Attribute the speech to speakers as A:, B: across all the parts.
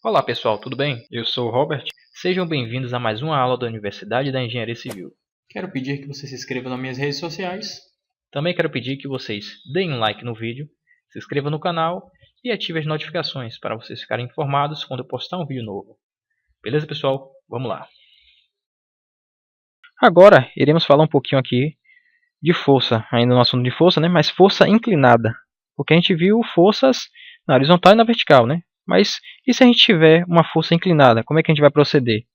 A: Olá pessoal, tudo bem? Eu sou o Robert. Sejam bem-vindos a mais uma aula da Universidade da Engenharia Civil.
B: Quero pedir que você se inscreva nas minhas redes sociais.
A: Também quero pedir que vocês deem um like no vídeo, se inscrevam no canal e ativem as notificações para vocês ficarem informados quando eu postar um vídeo novo. Beleza, pessoal? Vamos lá! Agora iremos falar um pouquinho aqui de força, ainda no assunto de força, né? Mas força inclinada, porque a gente viu forças na horizontal e na vertical, né? Mas e se a gente tiver uma força inclinada, como é que a gente vai proceder?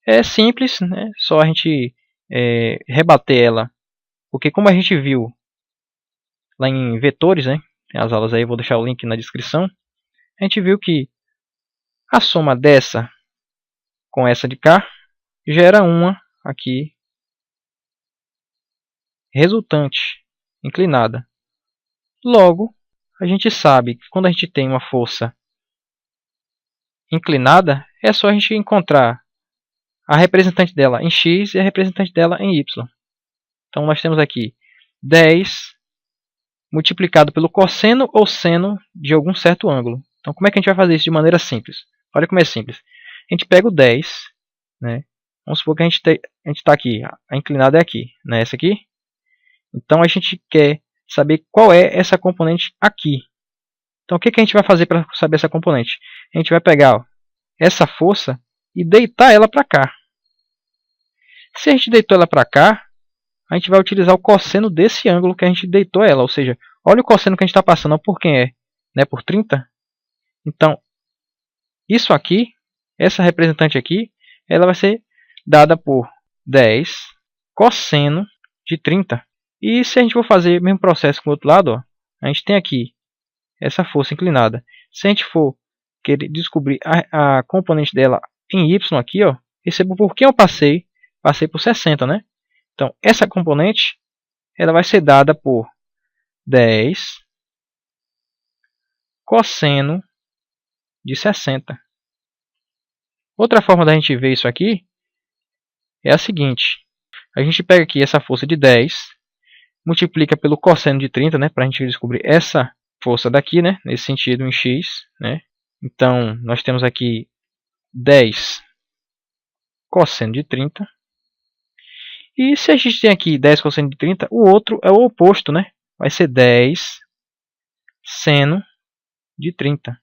A: É simples, né? Só a gente rebater ela, porque como a gente viu lá em vetores, né? Tem as aulas aí, eu vou deixar o link na descrição. A gente viu que a soma dessa com essa de cá gera uma aqui resultante inclinada. Logo, a gente sabe que quando a gente tem uma força inclinada, é só a gente encontrar a representante dela em x e a representante dela em y. Então nós temos aqui 10 multiplicado pelo cosseno ou seno de algum certo ângulo. Então como é que a gente vai fazer isso de maneira simples? Olha como é simples. A gente pega o 10, né? Vamos supor que a gente está aqui, a inclinada é aqui, né? Essa aqui. Então a gente quer saber qual é essa componente aqui. Então o que a gente vai fazer para saber essa componente? A gente vai pegar essa força e deitar ela para cá. Se a gente deitou ela para cá, a gente vai utilizar o cosseno desse ângulo que a gente deitou ela. Ou seja, olha o cosseno que a gente está passando por quem é? Né, por 30. Então, isso aqui, essa representante aqui, ela vai ser dada por 10 cosseno de 30. E se a gente for fazer o mesmo processo com o outro lado, ó, a gente tem aqui essa força inclinada. Se a gente for querer descobrir a componente dela em y aqui, ó, recebo por quem eu passei? Passei por 60, né? Então, essa componente ela vai ser dada por 10 cosseno de 60. Outra forma da gente ver isso aqui é a seguinte. A gente pega aqui essa força de 10, multiplica pelo cosseno de 30, né, para a gente descobrir essa força daqui, né, nesse sentido em x. Né? Então, nós temos aqui 10 cosseno de 30. E se a gente tem aqui 10 cosseno de 30, o outro é o oposto, né? Vai ser 10 seno de 30.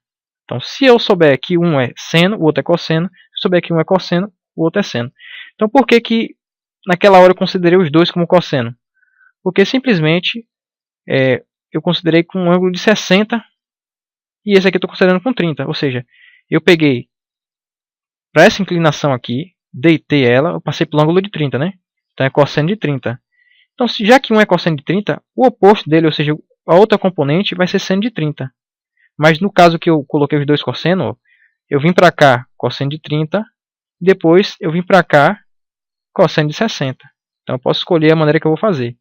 A: Então, se eu souber que um é seno, o outro é cosseno, se eu souber que um é cosseno, o outro é seno. Então, por que naquela hora eu considerei os dois como cosseno? Porque simplesmente eu considerei com um ângulo de 60 e esse aqui eu estou considerando com 30. Ou seja, eu peguei para essa inclinação aqui, deitei ela, eu passei pelo ângulo de 30, né? Então é cosseno de 30. Então, já que um é cosseno de 30, o oposto dele, ou seja, a outra componente, vai ser seno de 30. Mas no caso que eu coloquei os dois cossenos, eu vim para cá cosseno de 30, depois eu vim para cá cosseno de 60. Então eu posso escolher a maneira que eu vou fazer.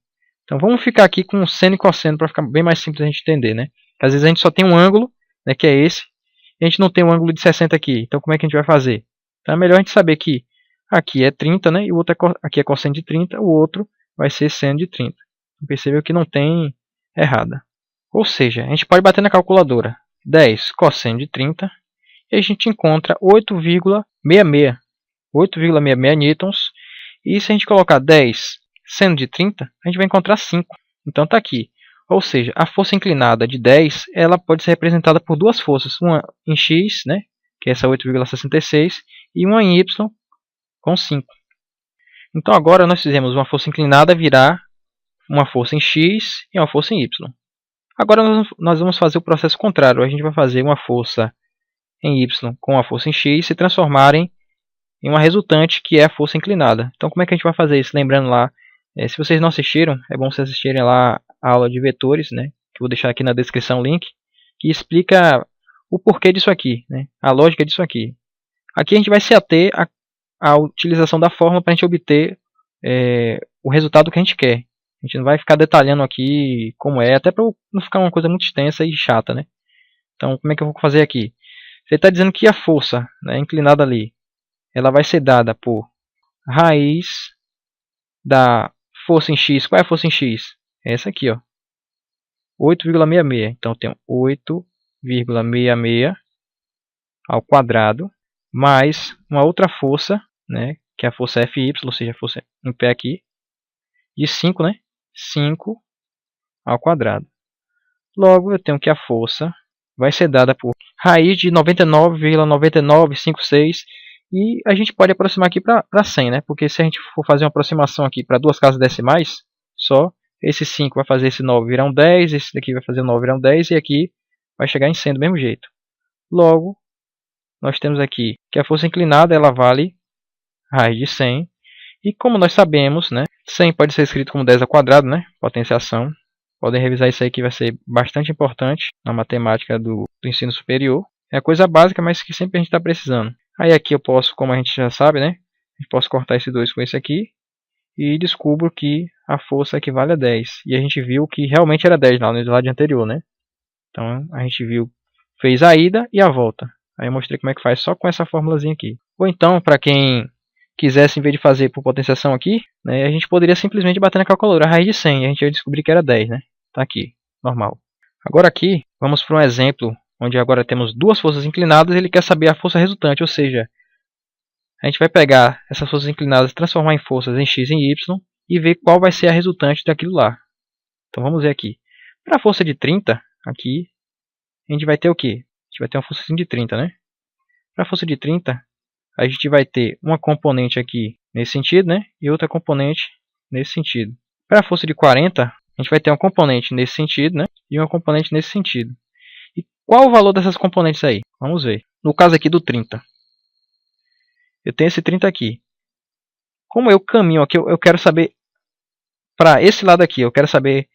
A: Então vamos ficar aqui com seno e cosseno para ficar bem mais simples a gente entender, né? Às vezes a gente só tem um ângulo, né, que é esse, e a gente não tem um ângulo de 60 aqui. Então como é que a gente vai fazer? Então é melhor a gente saber que aqui é 30, né, e o outro aqui é cosseno de 30, o outro vai ser seno de 30. Percebeu que não tem errada. Ou seja, a gente pode bater na calculadora 10 cosseno de 30 e a gente encontra 8,66 newtons. E se a gente colocar 10 seno de 30, a gente vai encontrar 5. Então está aqui. Ou seja, a força inclinada de 10 ela pode ser representada por duas forças. Uma em x, né, que é essa 8,66, e uma em y, com 5. Então agora nós fizemos uma força inclinada virar uma força em x e uma força em y. Agora nós vamos fazer o processo contrário. A gente vai fazer uma força em y com a força em x se transformarem em uma resultante que é a força inclinada. Então como é que a gente vai fazer isso? Lembrando lá, se vocês não assistiram, é bom vocês assistirem lá a aula de vetores, né, que eu vou deixar aqui na descrição o link, que explica o porquê disso aqui, né, a lógica disso aqui. Aqui a gente vai se ater à utilização da fórmula para a gente obter o resultado que a gente quer. A gente não vai ficar detalhando aqui como é, até para não ficar uma coisa muito extensa e chata, né? Então, como é que eu vou fazer aqui? Você está dizendo que a força, né, inclinada ali, ela vai ser dada por raiz da força em x. Qual é a força em x? É essa aqui, ó, 8,66. Então, eu tenho 8,66 ao quadrado, mais uma outra força, né, que é a força Fy, ou seja, a força em pé aqui, de 5, né, 5 ao quadrado. Logo, eu tenho que a força vai ser dada por raiz de 99,9956, e a gente pode aproximar aqui para 100, né, porque se a gente for fazer uma aproximação aqui para duas casas decimais, só esse 5 vai fazer esse 9 virar um 10, esse daqui vai fazer o 9 virar um 10, e aqui vai chegar em 100 do mesmo jeito. Logo, nós temos aqui que a força inclinada ela vale raiz de 100. E como nós sabemos, né, 100 pode ser escrito como 10 ao quadrado, né, potenciação. Podem revisar isso aí que vai ser bastante importante na matemática do ensino superior. É coisa básica, mas que sempre a gente está precisando. Aí aqui eu posso, como a gente já sabe, né, eu posso cortar esse 2 com esse aqui. E descubro que a força equivale a 10. E a gente viu que realmente era 10 lá no slide anterior, né. Então a gente viu, fez a ida e a volta. Aí eu mostrei como é que faz só com essa formulazinha aqui. Ou então, para quem quisesse, em vez de fazer por potenciação aqui, né, a gente poderia simplesmente bater na calculadora a raiz de 100. E a gente ia descobrir que era 10, né? Tá aqui, normal. Agora aqui, vamos para um exemplo onde agora temos duas forças inclinadas e ele quer saber a força resultante. Ou seja, a gente vai pegar essas forças inclinadas, transformar em forças em x e em y e ver qual vai ser a resultante daquilo lá. Então vamos ver aqui. Para a força de 30, aqui, a gente vai ter o quê? A gente vai ter uma força de 30, né? Para a força de 30, a gente vai ter uma componente aqui nesse sentido, né? E outra componente nesse sentido. Para a força de 40, a gente vai ter uma componente nesse sentido, né? E uma componente nesse sentido. E qual o valor dessas componentes aí? Vamos ver. No caso aqui do 30. Eu tenho esse 30 aqui. Como eu caminho aqui, eu quero saber para esse lado aqui. Eu quero saber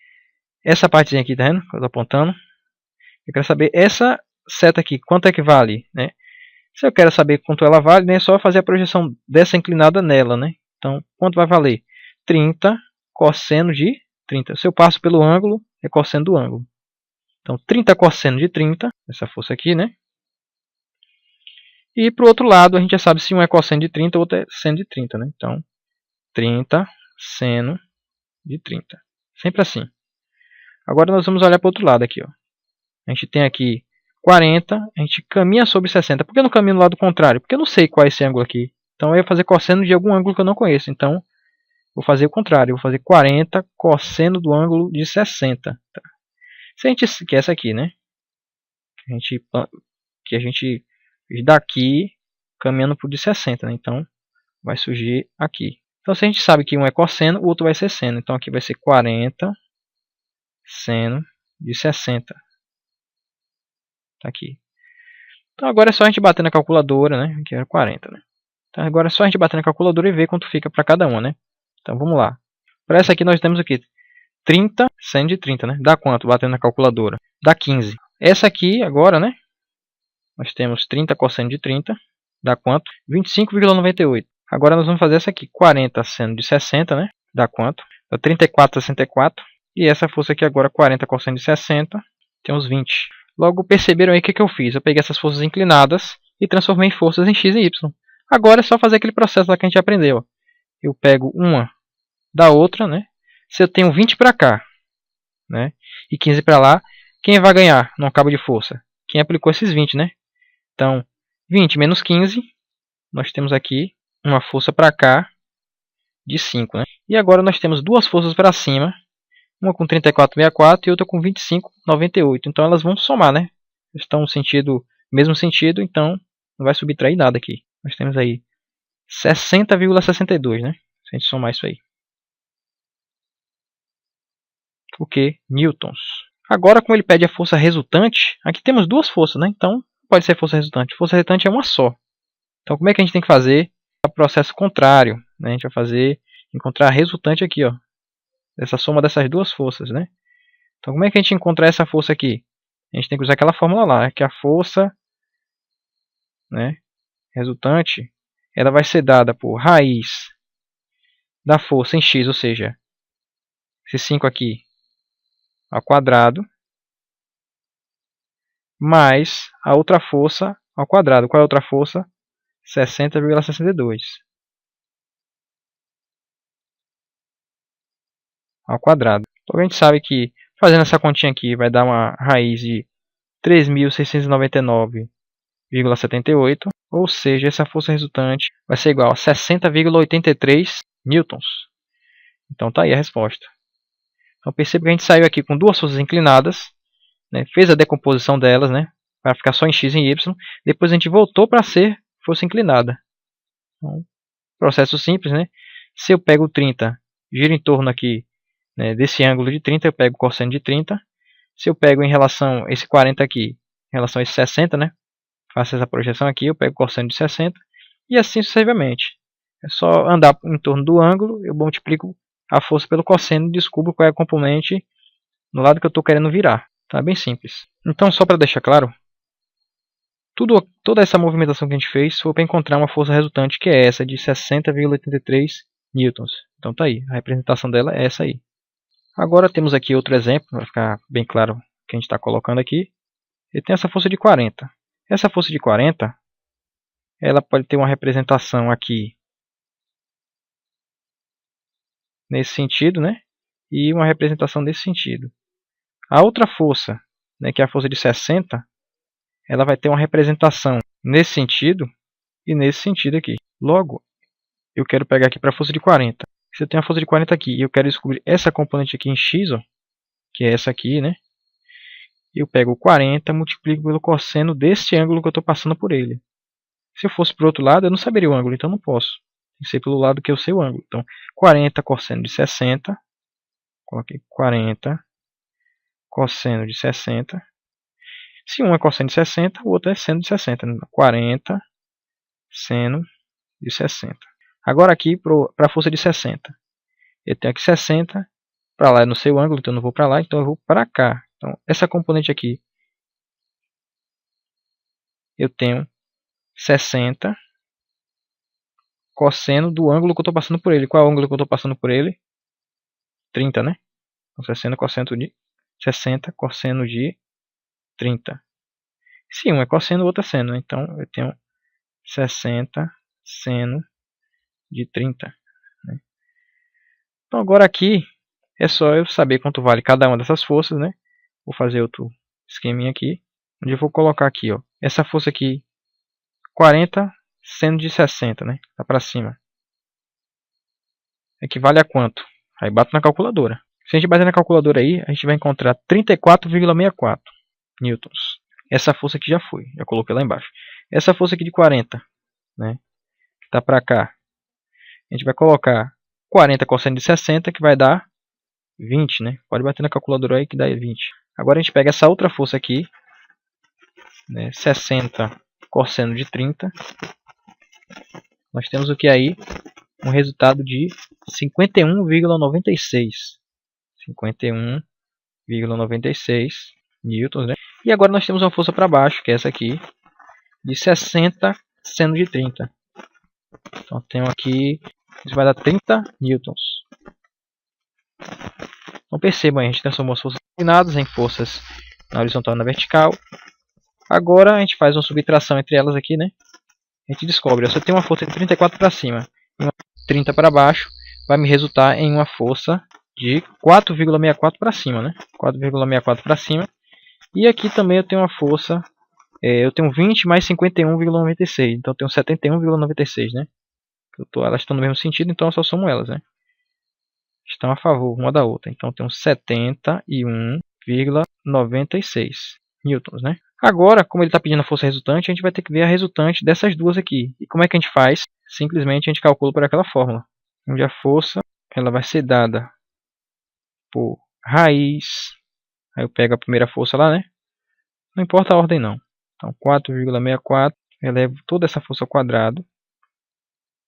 A: essa partezinha aqui, tá vendo? Que eu estou apontando. Eu quero saber essa seta aqui, quanto é que vale, né? Se eu quero saber quanto ela vale, né, é só fazer a projeção dessa inclinada nela, né? Então, quanto vai valer? 30 cosseno de 30. Se eu passo pelo ângulo, é cosseno do ângulo. Então, 30 cosseno de 30, essa força aqui, né? E para o outro lado, a gente já sabe se um é cosseno de 30 ou outro é seno de 30, né? Então, 30 seno de 30. Sempre assim. Agora nós vamos olhar para o outro lado aqui, ó. A gente tem aqui 40, a gente caminha sobre 60. Por que eu não caminho no lado contrário? Porque eu não sei qual é esse ângulo aqui. Então eu ia fazer cosseno de algum ângulo que eu não conheço. Então vou fazer o contrário. Eu vou fazer 40 cosseno do ângulo de 60. Tá? Se a gente quer essa aqui, né? Que a gente daqui caminhando para o de 60. Né? Então vai surgir aqui. Então se a gente sabe que um é cosseno, o outro vai ser seno. Então aqui vai ser 40 seno de 60. Tá aqui. Então agora é só a gente bater na calculadora, né? Que era 40, né? Então agora é só a gente bater na calculadora e ver quanto fica para cada uma, né? Então vamos lá. Para essa aqui nós temos aqui 30 seno de 30, né? Dá quanto batendo na calculadora? Dá 15. Essa aqui agora, né? Nós temos 30 cosseno de 30. Dá quanto? 25,98. Agora nós vamos fazer essa aqui. 40 seno de 60, né? Dá quanto? Dá 34,64. E essa força aqui agora, 40 cosseno de 60. Tem uns 20. Logo, perceberam aí o que eu fiz? Eu peguei essas forças inclinadas e transformei forças em x e y. Agora é só fazer aquele processo lá que a gente aprendeu. Eu pego uma da outra, né? Se eu tenho 20 para cá, né? E 15 para lá, quem vai ganhar no cabo de força? Quem aplicou esses 20, né? Então, 20 menos 15, nós temos aqui uma força para cá de 5, né? E agora nós temos duas forças para cima, uma com 34,64 e outra com 25,98. Então elas vão somar, né? Estão no sentido, mesmo sentido, então não vai subtrair nada aqui. Nós temos aí 60,62, né? Se a gente somar isso aí. Porque newtons. Agora, como ele pede a força resultante, aqui temos duas forças, né? Então pode ser força resultante. Força resultante é uma só. Então como é que a gente tem que fazer? O processo contrário, né? A gente vai encontrar a resultante aqui, ó. Essa soma dessas duas forças, né? Então, como é que a gente encontra essa força aqui? A gente tem que usar aquela fórmula lá, que a força, né, resultante, ela vai ser dada por raiz da força em x, ou seja, esse 5 aqui ao quadrado, mais a outra força ao quadrado. Qual é a outra força? 60,62 ao quadrado. Então, a gente sabe que fazendo essa continha aqui vai dar uma raiz de 3.699 60,78, ou seja, essa força resultante vai ser igual a 60,83 newtons. Então tá aí a resposta. Então perceba que a gente saiu aqui com duas forças inclinadas, né, fez a decomposição delas, né, para ficar só em x e em y, depois a gente voltou para ser força inclinada. Então, processo simples, né? Se eu pego 30, giro em torno aqui, né, desse ângulo de 30, eu pego o cosseno de 30. Se eu pego em relação a esse 40 aqui, em relação a esse 60, né, faço essa projeção aqui, eu pego o cosseno de 60, e assim sucessivamente. É só andar em torno do ângulo, eu multiplico a força pelo cosseno e descubro qual é a componente no lado que eu estou querendo virar. Tá bem simples. Então, só para deixar claro, toda essa movimentação que a gente fez foi para encontrar uma força resultante, que é essa de 60,83 newtons. Então tá aí, a representação dela é essa aí. Agora temos aqui outro exemplo, para ficar bem claro o que a gente está colocando aqui. Ele tem essa força de 40. Essa força de 40, ela pode ter uma representação aqui nesse sentido, né? E uma representação nesse sentido. A outra força, né, que é a força de 60, ela vai ter uma representação nesse sentido e nesse sentido aqui. Logo, eu quero pegar aqui para a força de 40. Se eu tenho a força de 40 aqui e eu quero descobrir essa componente aqui em x, ó, que é essa aqui, né? Eu pego o 40 e multiplico pelo cosseno desse ângulo que eu estou passando por ele. Se eu fosse para o outro lado, eu não saberia o ângulo, então não posso. Tem que ser pelo lado que eu sei o ângulo. Então, 40 cosseno de 60. Coloquei 40 cosseno de 60. Se um é cosseno de 60, o outro é seno de 60. 40 seno de 60. Agora aqui para a força de 60. Eu tenho aqui 60. Para lá eu não sei o ângulo, então eu não vou para lá, então eu vou para cá. Então, essa componente aqui, eu tenho 60 cosseno do ângulo que eu estou passando por ele. Qual é o ângulo que eu estou passando por ele? 30, né? Então, 60 cosseno de 30. Se um é cosseno, o outro é seno. Então, eu tenho 60 seno de 30. Né? Então, agora aqui, é só eu saber quanto vale cada uma dessas forças, né? Vou fazer outro esqueminha aqui, onde eu vou colocar aqui, ó, essa força aqui, 40 seno de 60, né? Tá para cima. Equivale a quanto? Aí bato na calculadora. Se a gente bater na calculadora aí, a gente vai encontrar 34,64 newtons. Essa força aqui já foi, já coloquei lá embaixo. Essa força aqui de 40, né, que está para cá, a gente vai colocar 40 cosseno de 60, que vai dar 20, né? Pode bater na calculadora aí que dá 20. Agora a gente pega essa outra força aqui, né, 60 cosseno de 30. Nós temos o que aí? Um resultado de 51,96. 51,96 newtons, né? E agora nós temos uma força para baixo, que é essa aqui, de 60 seno de 30. Então tenho aqui, isso vai dar 30 newtons. Então percebam, a gente transformou as forças inclinadas em forças na horizontal e na vertical. Agora a gente faz uma subtração entre elas aqui, né? A gente descobre, se eu tenho uma força de 34 para cima e uma 30 para baixo, vai me resultar em uma força de 4,64 para cima, né? 4,64 para cima. E aqui também eu tenho uma força, eu tenho 20 mais 51,96, então eu tenho 71,96, né? Elas estão no mesmo sentido, então eu só somo elas, né? Estão a favor uma da outra, então eu tenho 71,96 newtons, né? Agora, como ele está pedindo a força resultante, a gente vai ter que ver a resultante dessas duas aqui. E como é que a gente faz? Simplesmente a gente calcula por aquela fórmula, onde a força ela vai ser dada por raiz. Aí eu pego a primeira força lá, né? Não importa a ordem não. Então 4,64, elevo toda essa força ao quadrado,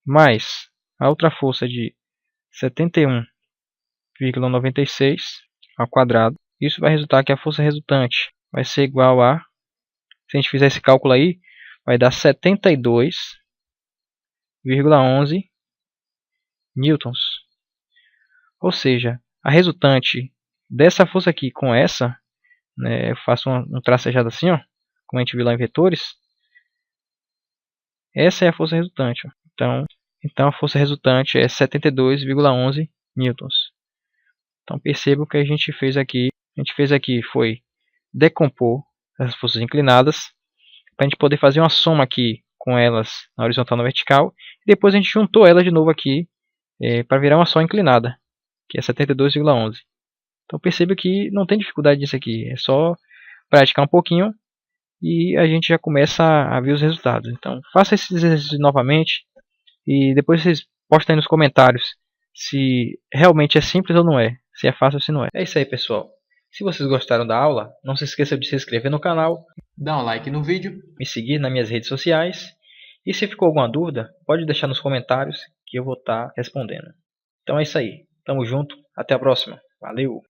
A: mais a outra força de 71,96 ao quadrado. Isso vai resultar que a força resultante vai ser igual a, se a gente fizer esse cálculo aí, vai dar 72,11 newtons. Ou seja, a resultante dessa força aqui com essa, né, eu faço um tracejado assim, ó, como a gente viu lá em vetores. Essa é a força resultante. Ó. Então a força resultante é 72,11 newtons. Então perceba o que a gente fez aqui. A gente fez aqui foi decompor as forças inclinadas para a gente poder fazer uma soma aqui com elas na horizontal e na vertical. E depois a gente juntou elas de novo aqui para virar uma só inclinada, que é 72,11. Então perceba que não tem dificuldade disso aqui, é só praticar um pouquinho e a gente já começa a ver os resultados. Então faça esses exercícios novamente e depois vocês postem aí nos comentários se realmente é simples ou não é, se é fácil ou se não é. É isso aí, pessoal. Se vocês gostaram da aula, não se esqueça de se inscrever no canal,
B: Dá um like no vídeo.
A: me seguir nas minhas redes sociais e se ficou alguma dúvida, pode deixar nos comentários que eu vou estar respondendo. Então é isso aí. Tamo junto. Até a próxima. Valeu!